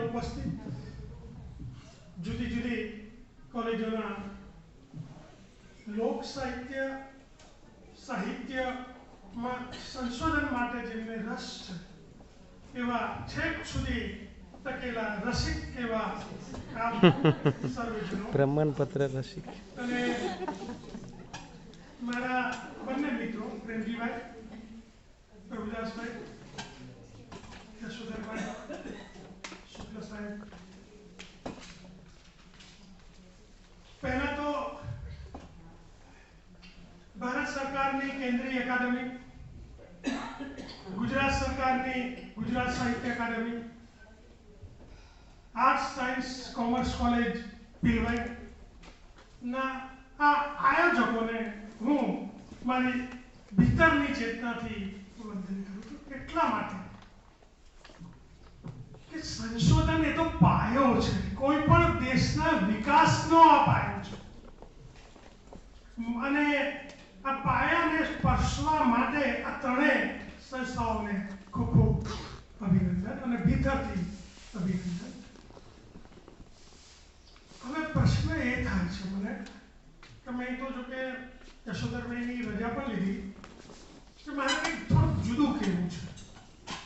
ઉપસ્થિત જુદી જુદી કોલેજોના લોક સાહિત્ય સાહિત્યમાં સંશોધન માટે જેમને રસ છે એવા છેક સુધી ટકેલા રસિક એવા સર્વેજનો પ્રમાણપત્ર રસિક અને મારા બંને મિત્રો પ્રેમજીભાઈ પ્રભુદાસભાઈ યશોધરભાઈ શુક્લ સાહેબ, पहला तो भारत सरकार ने केंद्रीय अकादमी, गुजरात सरकार ने गुजरात साहित्य अकादमी, आर्ट्स साइंस कॉमर्स कॉलेज पीलवाई ना आ आयोजकों ने हूँ मारी भीतरनी चेतना थी वंदन करूँ तो એટલા માટે કે સંશોધન એ તો પાયો છે, કોઈ પણ દેશના વિકાસનો આ પાયો છે અને આ પાયાને સ્પર્શવા માટે આ ત્રણેય સંસ્થાઓને ખૂબ ખૂબ અભિનંદન અને ભીતરથી અભિનંદન. હવે પ્રશ્ન એ થાય છે મને કે મેં તો જો કે યશોધરભાઈની રજા પણ લીધી કે મારે કંઈક થોડુંક જુદું કહેવું છે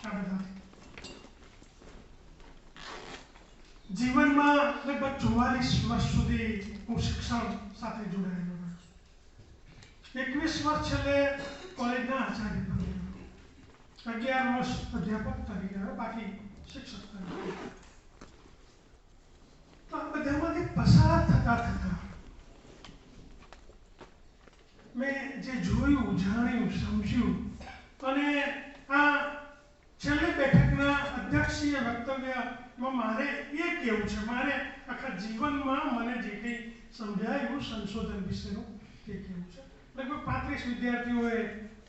આ બધાથી. જીવનમાં લગભગ 44 વર્ષ સુધી હું શિક્ષણ સાથે જોડાયેલો રહ્યો. 21 વર્ષ છેલ્લે કોલેજના આચાર્ય બન્યો, 11 વર્ષ અધ્યાપક તરીકે, બાકી શિક્ષક તરીકે. તો આ બધામાંથી પસાર થતા થતા મેં જે જોયું, જાણ્યું, સમજ્યું અને આ છેલ્લી બેઠકના અધ્યક્ષીય વક્તવ્યમાં મારે એ કહેવું છે, મારે આખા જીવનમાં મને જે કંઈ સમજાયું સંશોધન વિશેનું તે કહેવું છે. લગભગ 35 વિદ્યાર્થીઓએ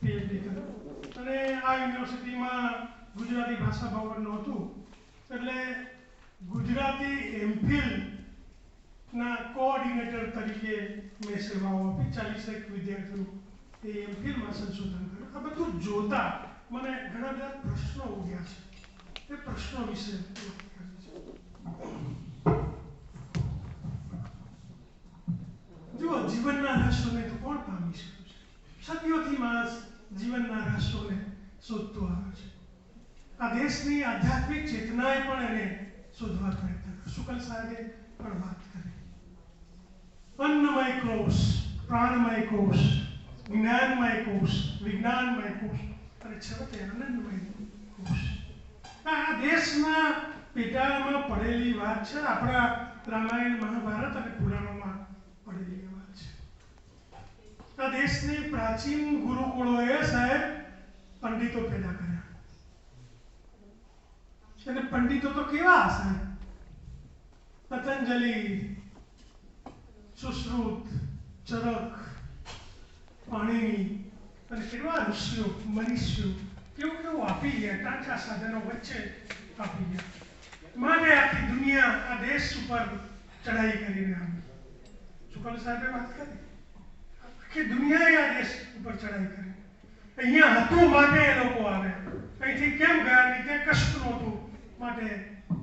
પીએચડી કર્યું અને આ યુનિવર્સિટીમાં ગુજરાતી ભાષા ભવન નહોતું એટલે ગુજરાતી એમફિલના કોઓર્ડિનેટર તરીકે મેં સેવાઓ આપી. 41 વિદ્યાર્થીઓ એ એમફિલમાં સંશોધન કર્યું. આ બધું જોતા મને ઘણા બધા પ્રશ્નો ઉગ્યા છે. એ પ્રશ્નો વિશે જુઓ, જીવનના રહસ્યોને તો કોણ પામી શકે છે? સદીઓથી માણસ જીવનના રહસ્યોને શોધતો આવે છે. આ દેશની આધ્યાત્મિક ચેતનાએ પણ એને શોધવા પ્રયત્ન કર્યો. શુક્લ સાહેબે પણ વાત કરી. અન્નમય કોષ, પ્રાણમય કોષ, જ્ઞાનમય કોષ, વિજ્ઞાનમય કોષ અને છેવટે આનંદમય કોષ. આ દેશના પેટાળમાં પડેલી વાત છે. આપણા રામાયણ, મહાભારત અને પુરાણોમાં પડેલી વાત છે. આ દેશની પ્રાચીન ગુરુકુળોએ સાહેબ પંડિતો પેદા કર્યા. અને પંડિતો તો કેવા સાહેબ? પતંજલિ, સુશ્રુત, ચરક, પાણીની અને કેવા ઋષિઓ, મનીષીઓ કેવું કેવું આપી ગયા, ટાંચા સાધનો વચ્ચે આપી ગયા. માટે આખી દુનિયા આ દેશ ઉપર ચડાઈ કરીને આવી. શુક્લ સાહેબે વાત કરી, આખી દુનિયાએ આ દેશ ઉપર ચડાઈ કરી. અહીંયા હતું માટે એ લોકો આવ્યા. અહીંથી કેમ ગયા નહીં, ત્યાં કશું નહોતું માટે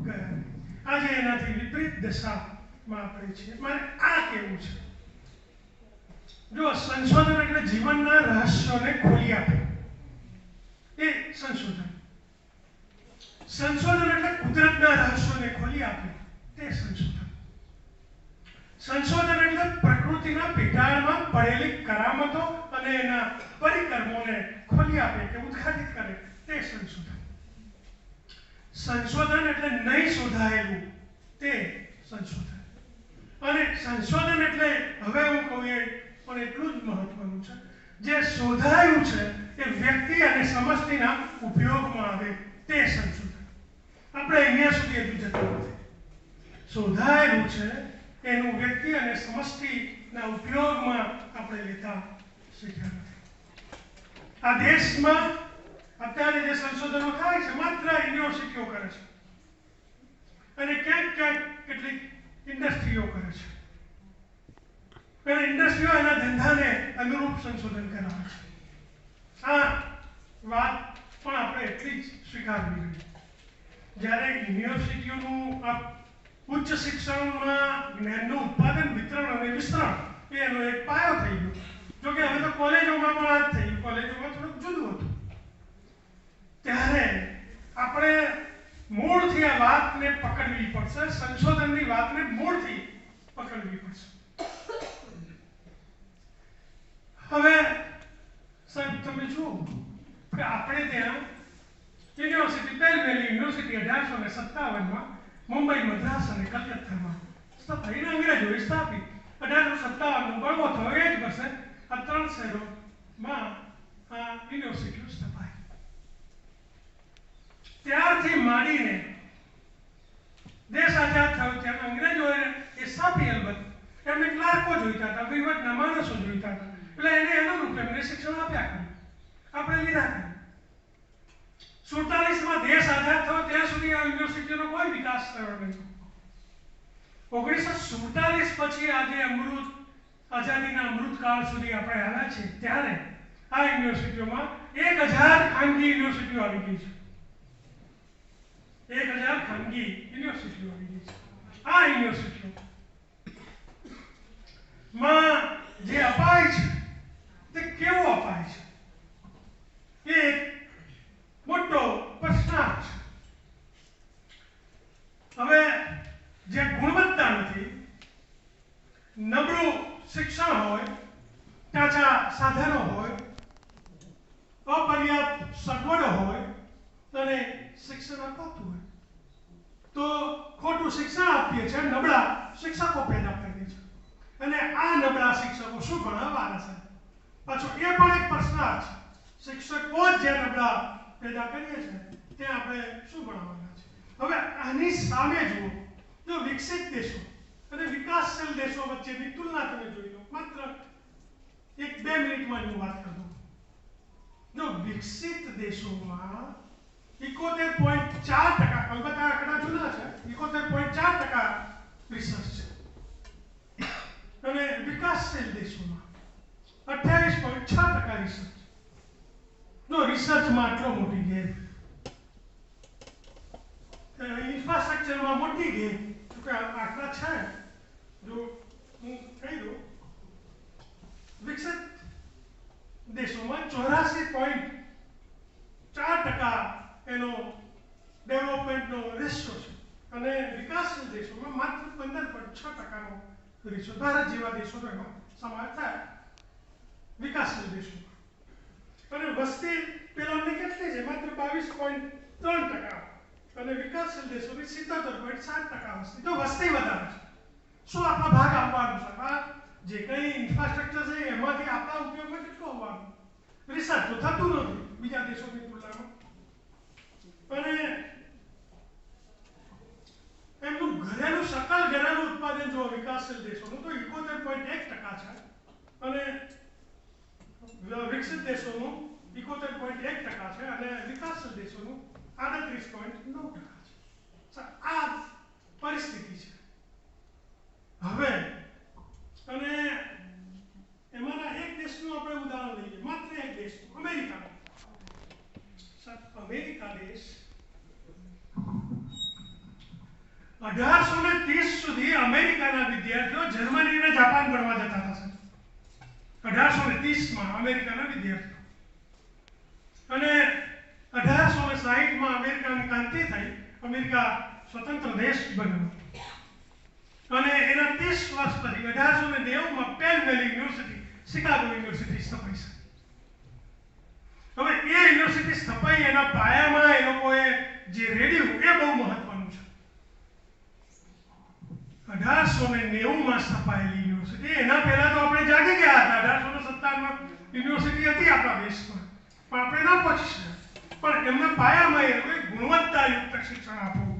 ગયા. આજે એનાથી વિપરીત દશામાં આપણે છીએ. મારે આ કેવું છે, જો સંશોધન એટલે જીવનના રહસ્યોને ખોલી આપે એ સંશોધન. સંશોધન એટલે કુદરતના રહસ્યોને ખોલી આપે તે સંશોધન. સંશોધન એટલે પ્રકૃતિના પેટાળમાં પડેલી કરામતો અને એના પરિકર્મોને ખોલી આપે કે ઉદ્ઘાટિત કરે તે સંશોધન. સંશોધન એટલે નહીં શોધાયેલું તે સંશોધન. અને સંશોધન એટલે હવે હું કહું એ પણ એટલું જ મહત્વનું છે, જે શોધાયું છે એ વ્યક્તિ અને સમષ્ટિના ઉપયોગમાં આવે તે સંશોધન. આપણે અહીંયા સુધી હજુ જતા નથી. શોધાયેલું છે એનું વ્યક્તિ અને સમષ્ટિના ઉપયોગમાં આપણે લેતા શીખ્યા નથી. આ દેશમાં અત્યારે જે સંશોધનો થાય છે માત્ર યુનિવર્સિટીઓ કરે છે અને ક્યાંક ક્યાંક કેટલીક ઇન્ડસ્ટ્રીઓ કરે છે. અને ઇન્ડસ્ટ્રીઓ એના ધંધાને અનુરૂપ સંશોધન કરાવે છે. આ વાત પણ આપણે એટલી જ સ્વીકારવી જોઈએ. જ્યારે યુનિવર્સિટીઓનું આ ઉચ્ચ શિક્ષણમાં જ્ઞાનનું ઉત્પાદન, વિતરણ અને વિસ્તરણ એનો એક પાયો થઈ ગયો. જોકે હવે તો કોલેજોમાં પણ આ જ થઈ ગયું. કોલેજોમાં થોડુંક જુદું હતું. ત્યારે આપણે મૂળથી આ વાતને પકડવી પડશે, સંશોધનની વાતને મૂળથી પકડવી પડશે. હવે સાહેબ તમે જુઓ કે આપણે ત્યાં યુનિવર્સિટી, પહેલી યુનિવર્સિટી 1857માં મુંબઈ, મદ્રાસ અને કલકત્તામાં સ્થપાઈ. અંગ્રેજોએ સ્થાપી. 1857નો બળવો થયો એ જ વર્ષે આ 3 શહેરોમાં આ યુનિવર્સિટીઓ સ્થપાઈ. ત્યારથી માંડીને દેશ આઝાદ થયો ત્યારે અંગ્રેજોએ એ સ્થાપી. અલબત્ત એમને ક્લાર્કો જોઈતા હતા, વહીવટના માણસો જોઈતા હતા, એટલે એને અનુરૂપ એમને શિક્ષણ આપ્યા કર્યું. આપણે લીધા કર્યું. 47માં દેશ આઝાદ થયો ત્યાં સુધી આ યુનિવર્સિટીનો કોઈ વિકાસ થયો નહીં. 1947 પછી આજે આઝાદીના અમૃતકાળ સુધી આપણે આવ્યા છીએ ત્યારે આ યુનિવર્સિટીઓમાં 1000 ખાનગી યુનિવર્સિટીઓ આવી ગઈ છે. 1000 ખાનગી યુનિવર્સિટીઓ આવી ગઈ છે. આ યુનિવર્સિટીઓ માં જે અપાય છે તે કેવું અપાય છે એ મોટો પ્રશ્નાર્થ છે. હવે જે ગુણવત્તા નથી, નબળું શિક્ષણ હોય, કાચા સાધનો હોય, અપર્યાપ્ત સગવડો હોય અને શિક્ષણ અપાતું હોય તો ખોટું શિક્ષણ આપીએ છીએ, નબળા શિક્ષકો પેદા કરીએ છીએ. અને આ નબળા શિક્ષકો શું ભણાવવાના છે? પાછું એ પણ એક પ્રશ્નાર્થ છે. શિક્ષકો જ જે નબળા પેદા કરીએ છીએ તે આપણે શું ભણાવવાના છે? હવે આની સામે જુઓ, જો વિકસિત દેશો અને વિકાસશીલ દેશો વચ્ચેની તુલના તમે જોઈ લો. માત્ર 1-2 મિનિટમાં હું વાત કરું. જો વિકસિત દેશોમાં 71.4%, અલબત્ત આ આંકડા જુદા છે, 71.4% રિસર્ચ છે. અને વિકાસશીલ દેશોમાં 28.6% રિસર્ચ. જો રિસર્ચમાં આટલો મોટી ગેપ, ઇન્ફ્રાસ્ટ્રક્ચરમાં મોટી ગેપ, તો કે આટલા છે. જો હું કહી દઉં, વિકસિત દેશોમાં 84.4% એનો ડેવલપમેન્ટનો રેશિયો છે અને વિકાસશીલ દેશોમાં માત્ર 15.6%નો રેશિયો. ભારત જેવા દેશોનો એમાં સમાવેશ થાય વિકાસશીલ દેશોમાં. અને વસ્તી પેલાની કેટલી છે? માત્ર 22.3%. અને વિકાસશીલ દેશોની 77.7% વસ્તી. તો વસ્તી વધારે છે. શું આપણા ભાગ આપવાનો છે? જે કંઈ ઇન્ફ્રાસ્ટ્રક્ચર છે એમાંથી આપણા ઉપયોગમાં કેટલું આવવાનું? રિસર્ચ તો થતું નથી બીજા દેશોની તુલનામાં. અને એમનું ઘરેલું સકલ ઘરેલું ઉત્પાદન જો વિકાસશીલ દેશોનું તો 71.1% છે અને વિકસિત દેશોનું 71.1% છે અને વિકાસશીલ દેશોનું 38.9% છે. આ પરિસ્થિતિ છે. હવે અને એમાંના એક દેશનું આપણે ઉદાહરણ લઈએ, માત્ર એક દેશનું, અમેરિકા. અમેરિકા દેશ 1830 સુધી અમેરિકાના વિદ્યાર્થીઓ જર્મની અને જાપાન ભણવા જતા હતા. 1830માં અમેરિકાના વિદ્યાર્થીઓ. અને 1860માં અમેરિકાની ક્રાંતિ થઈ, અમેરિકા સ્વતંત્ર દેશ બન્યો. અને એના 30 વર્ષ પછી 1890માં પેનવેલ યુનિવર્સિટી, શિકાગો યુનિવર્સિટી સ્થપાઈ છે. હવે એ યુનિવર્સિટી સ્થપાઈ, એના પાયામાં એ લોકોએ જે રેડ્યું એ બહુ મહત્વનું છે. 1890માં સ્થપાયેલી યુનિવર્સિટી. એના પહેલા તો આપણે જાગી ગયા હતા. 1857માં યુનિવર્સિટી હતી આપણા દેશમાં, પણ આપણે ના પહોંચી શક્યા. પણ એમના પાયામાં એ લોકોએ ગુણવત્તાયુક્ત શિક્ષણ આપવું,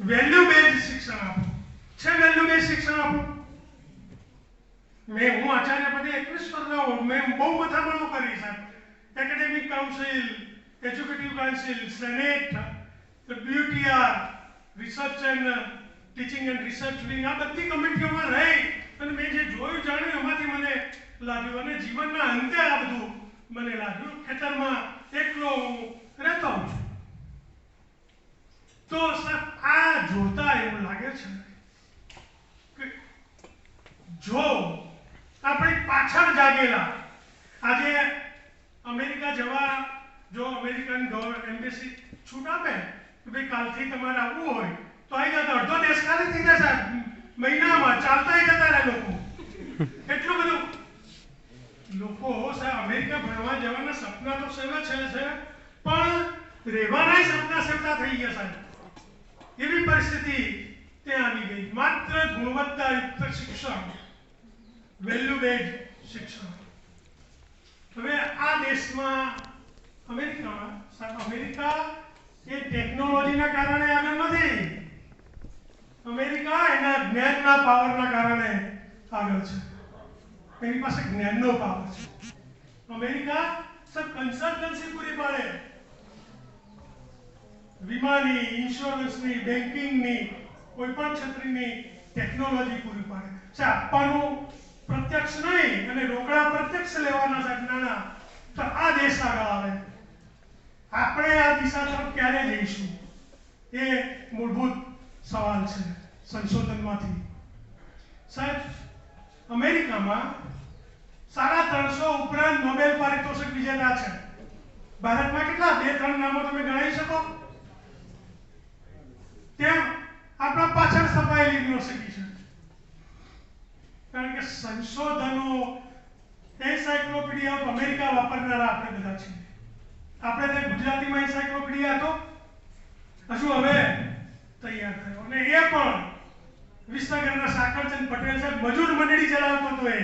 વેલ્યુ બેઝ શિક્ષણ આપવું છે. વેલ્યુ બેઝ શિક્ષણ આપવું. હું આચાર્ય પદે 21 વર્ષ રહ્યો. મેં બહુ મથામણો કરી સાહેબ. Academic council, educative council, senate, BUTR, research and teaching and research wing, આ બધી કમિટીઓમાં રહી અને મેં જે જોયું જાણ્યું એમાંથી મને લાગ્યું. અને જીવનના અંતે આ બધું મને લાગ્યું. ખેતરમાં એકલો હું રહેતો હોઉં છું છે કે જો આપણે પાછળ જાગેલા, આજે અમેરિકા જવા જો અમેરિકન એમ્બેસી છૂટ આપે કે ભાઈ કાલથી તમારે આવવું હોય તો આવી જતા, અડધો દેશ ખાલી થઈ જશે મહિનામાં, ચાલતા જતા રહે લોકો. એટલું બધું લોકો સાહેબ અમેરિકા ભણવા જવાના સપના તો સેવા છે પણ રહેવાના સપના સેવતા થઈ ગયા સાહેબ. એવી પરિસ્થિતિ ત્યાં આવી ગઈ. માત્ર ગુણવત્તાયુક્ત શિક્ષણ, વેલ્યુ બેઝ શિક્ષણ. હવે આ દેશમાં અમેરિકામાં સાહેબ, અમેરિકા એ ટેકનોલોજીના કારણે આગળ નથી, અમેરિકા એના જ્ઞાનના પાવરના કારણે આગળ છે. એની પાસે જ્ઞાનનો પાવર છે. અમેરિકા સબ કન્સલ્ટન્સી પૂરી પાડે, વીમાની, ઇન્સ્યોરન્સની, બેન્કિંગની, કોઈ પણ ક્ષેત્રની ટેકનોલોજી પૂરી પાડે છે. આપવાનું પ્રત્યક્ષ નહીં અને રોકડા પ્રત્યક્ષ લેવાના સાહેબ નાણાં, તો આ દેશ આગળ આવે. આપણે આ દિશા તરફ ક્યારે જઈશું એ મૂળભૂત સવાલ છે સંશોધનમાંથી. સાહેબ અમેરિકામાં 350 ઉપરાંત નોબેલ પારિતોષિક વિજેતા છે. ભારતમાં કેટલા? 2-3 નામો તમે ગણાવી શકો? ત્યાં આપણા પાછળ સ્થપાયેલી યુનિવર્સિટી છે. કારણ કે સંશોધનો, એન્સાઇક્લોપીડિયા ઓફ અમેરિકા વાપરનારા આપણે બધા છીએ. આપણે ત્યાં ગુજરાતીમાં એન્સાઇક્લોપીડિયા હતો, હજુ હવે તૈયાર થયો, અને એ પણ વિસનગરના સાકરચંદ પટેલ સાહેબ મજૂર મંડળી ચલાવતો હતો. એ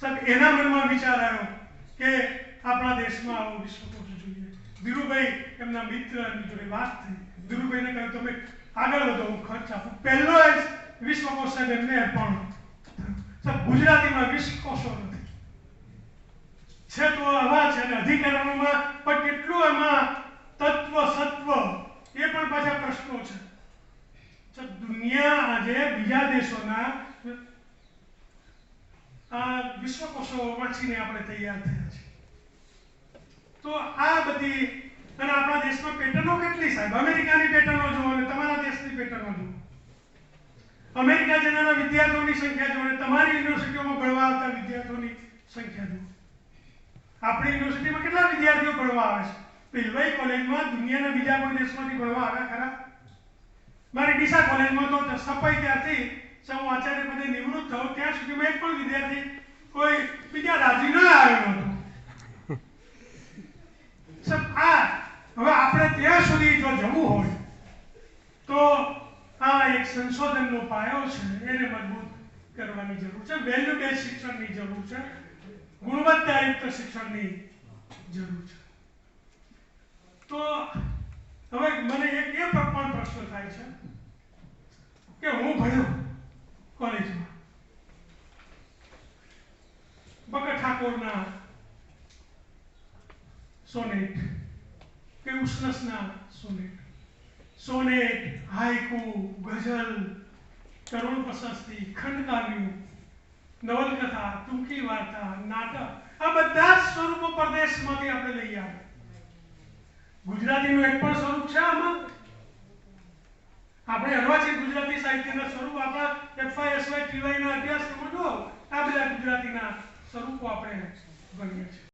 સાહેબ એના મનમાં વિચાર આવ્યો કે આપણા દેશમાં આવો વિશ્વકોશ જોઈએ. ધીરુભાઈ એમના મિત્રની જોડે વાત થઈ. ધીરુભાઈને કહ્યું તમે આગળ વધો, હું ખર્ચ આપું. પહેલો વિશ્વકોશ સાહેબ એમને અર્પણ સાહેબ. ગુજરાતીમાં વિશ્વકોશો નથી છે તો આવા છે, અને અધિકરણોમાં પણ કેટલું એમાં તત્વ સત્વ એ પણ પાછા પ્રશ્નો છે. દુનિયા આજે બીજા દેશોના વિશ્વકોશો વાંચીને આપણે તૈયાર થયા છે. તો આ બધી, અને આપણા દેશમાં પેટર્નો કેટલી સાહેબ, અમેરિકાની પેટર્નો જુઓ અને તમારા દેશની પેટર્નો જુઓ. અમેરિકા જનારા વિદ્યાર્થીઓની સંખ્યા જુઓ અને તમારી યુનિવર્સિટીઓમાં ભણવા આવતા વિદ્યાર્થીઓની સંખ્યા જુઓ. આપણી યુનિવર્સિટીમાં કેટલા વિદ્યાર્થીઓ ભણવા આવે છે? પેલવાઈ કોલેજમાં દુનિયાના બીજા કોઈ દેશમાંથી ભણવા આવ્યા ખરા? મારી ડીસા કોલેજમાં તો સફાઈ ત્યારથી હું આચાર્ય પદે નિવૃત્ત થયો ત્યાં સુધીમાં એક પણ વિદ્યાર્થી કોઈ બીજા રાજ્ય ન આવ્યો હતો. હવે આપણે ત્યાં સુધી જો જવું હોય તો આ એક સંશોધનનો પાયો છે, એને મજબૂત કરવાની જરૂર છે. વેલ્યુ બેઝ શિક્ષણની જરૂર છે, ગુણવત્તાયુક્ત શિક્ષણની જરૂર છે. તો હવે મને એક એ પણ પ્રશ્ન થાય છે કે હું ભણ્યો કોલેજમાં બકર ઠાકોરના સોનેટ કે ઉષ્ણસના સોનેટ, હાઈકુ, ગઝલ, કરુણ પ્રશસ્તિ, ખંડકાવ્યો, નવલકથા, ટૂંકી વાર્તા, નાટક, આ બધા જ સ્વરૂપો પરદેશમાંથી આપણે લઈ આવ્યા. ગુજરાતીનું એક પણ સ્વરૂપ છે આમાં? આપણે અર્વાચીન ગુજરાતી સાહિત્યના સ્વરૂપ આપણા FYSY TY ના અભ્યાસક્રમો જો આ બધા ગુજરાતીના સ્વરૂપો આપણે ભણીએ છીએ.